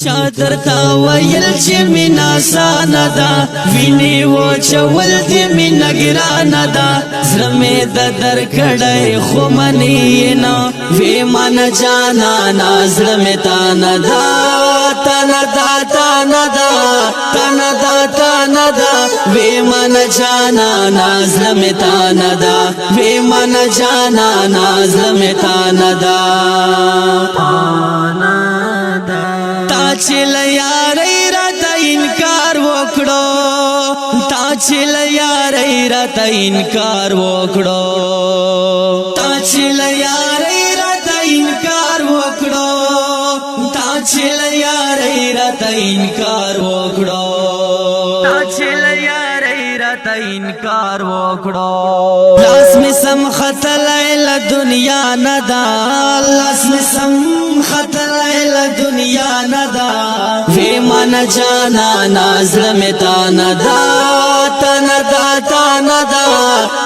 چادر تا ویل چې مینا سانا دا ویني و چول دی مینا ګرانه دا زړه مې د درکړی خو منې نه وې من جانا نا زړه مې تا نه دا تنه دا تنه دا تنه دا تنه دا وې من جانا نا زړه مې تا نه دا وې من جانا نا زړه مې تا نه دا چل یاری راتا انکار وکړو تا چل یاری راتا انکار وکړو تا چل یاری راتا انکار وکړو تا چل یاری راتا انکار وکړو تا چل یاری راتا انکار وکړو لاس می سم خطل ل دنیا ندا لاس می سم خطل ل دنیا ندا وی من جانا نازل میں تانا دا تانا دا تانا دا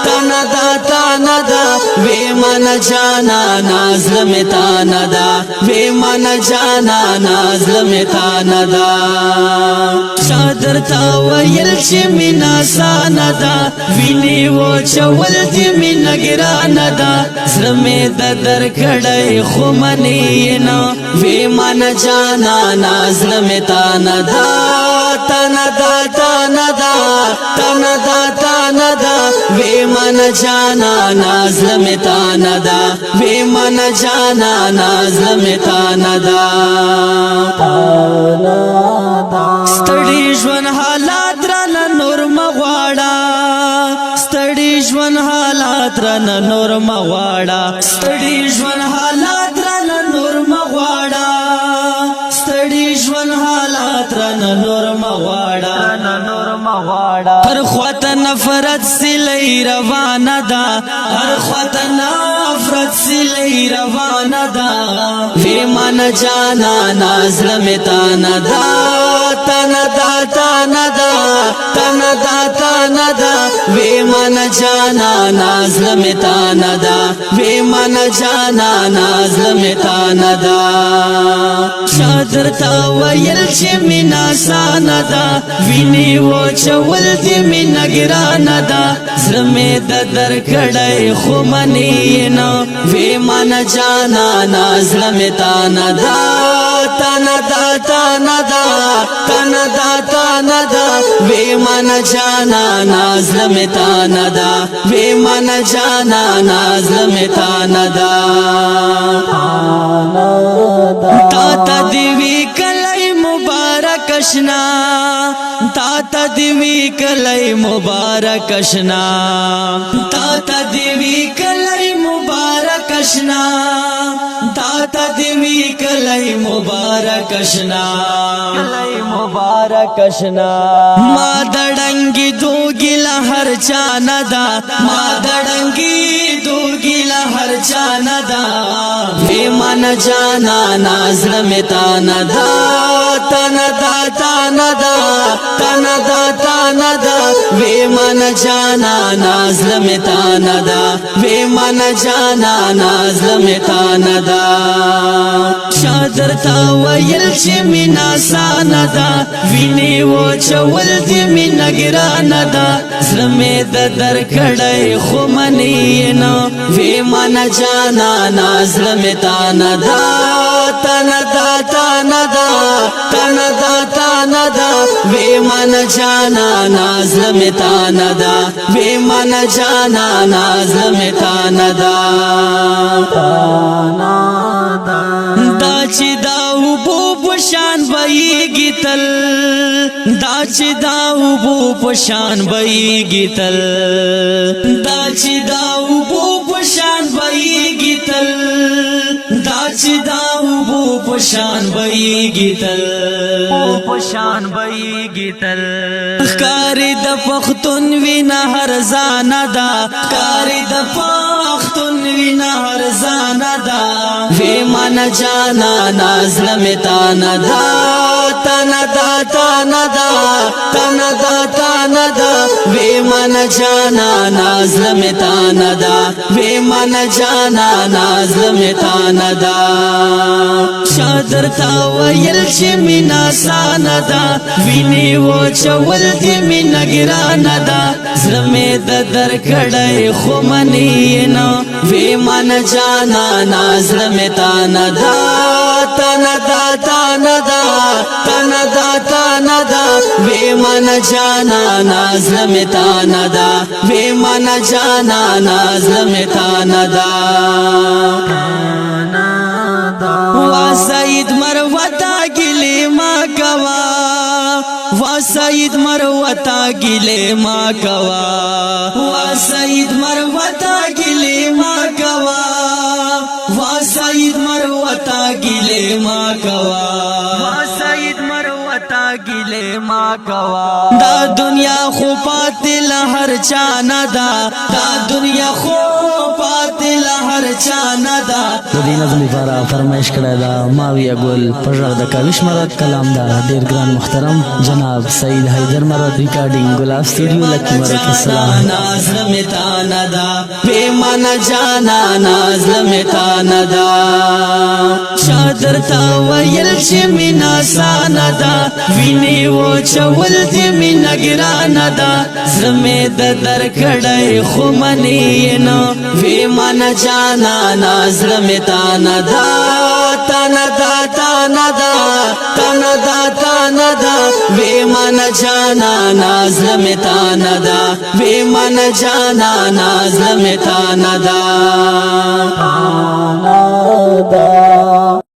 تانا دا تانا دا وی من جانا نازل میں تانا دا وی من جانا نازل میں تانا دا شادر تا ویل چی مینا سانا دا وینی و چول دی مینا گرانا دا زرمی دا در کڑای خو منی نا وی من جانا نازل میں تانا دا تانا دا تانا دا تانا دا تانا دا وی من جانا نازل میں تانا دا وی من جانا نازل میں تانا دا ستڑی ژوند حالات رانا نور مغواړه ستړي ژوند حالات رانا نور مغواړه ستړي ژوند حالات رانا نور مغواړه ستړي ژوند حالات رانا نور مغواړه هر خواته نفرت سلی روانه ده هر خواته نفرت سلی روانه ده وی من جانا نازل می تانا دا تانا دا تانا دا تانا دا تانا دا وی من جانا نازل می تانا دا وی من جانا نازل می تانا دا شادر تا ویل چې مینا سانا دا ویني و چول دی مینا ګرانه دا زړه مې د درکړی خو منې نه وی من جانا نازل می تانا دا تانا دا تانا دا تانا دا تانا دا وی من جانا نازل می تانا دا وی من جانا نازل می تانا دا تا تا دیوی کلی مبارک اشنا تا تا دیوی کلی مبارک اشنا تا تا دیوی کلی مبارک اشنا تا تا دیوی کلی مبارک اشنا کلی مبارک اشنا ما دړنګي دوګي لهر چانا دا ما دړنګي دوګي لهر چانا دا وی من جانا نازل میں تانا دا تانا دا تانا دا تانا دا تانا دا وی من جانا نازل میں تانا دا وی من جانا نازل میں تانا دا شادر تا ویل چې مینا سانا دا ویني و چول دی مینا ګرانه دا زړه مې د درکړی خو منې نه وی من جانا نازل میں تانا دا تانا دا تانا دا تانا دا تانا دا وی من جانا نازل میں تانا دا وی من جانا نازل میں تانا دا دا چې دا وبو پشان بېږي تل دا چې دا وبو پشان بېږي تل دا چې دا وبو پشان بېږي تل دا چې دا وبو پشان بېږي تل پشان بېږي تل ښکاري د پښتون وینا هر زانا دا ښکاري د پښتون وینا هر زانا دا وی من جانا نازل میں تانا دا تندا تندا تندا تندا وی من جانا نازلم تندا وی من جانا نازلم تندا شادر تا ویل چې مینا ساندا ویني و چول دی مینا ګرانه دا زرمه د در کړای خو منی نو وی من جانا نازلم تندا تندا تندا تندا تندا وی من جانا نازلم تندا وی من جانا نازلم تندا وا سید مروتا گلی ما کوا وا سید مروتا گلی ما کوا وا سید مروتا گلی ما کوا وا سید مروتا گلی ما کوا وا سید مروتا گلی ما کوا دا دنیا خو پاتل هر چانا دا دنیا خو پاتل هر چانا دا دې نظم لپاره فرمایش کړی دا ماویه ګل پر غږ د کاوش مراد کلام دا ډیر ګران محترم جناب سعید حیدر مراد ریکارډینګ ګلاب سټوډیو لکی مراد السلام نازلم تاندا بے من جانا نازلم تاندا شادر تا ویل چې مینا ساندا ویني و چول دی مینا ګرانه دا زمه د در کړای خو منی نو وی من جانا نازلم تاندا تندا تندا تندا تندا وی من جانا نازلم تاندا وی من جانا نازلم تاندا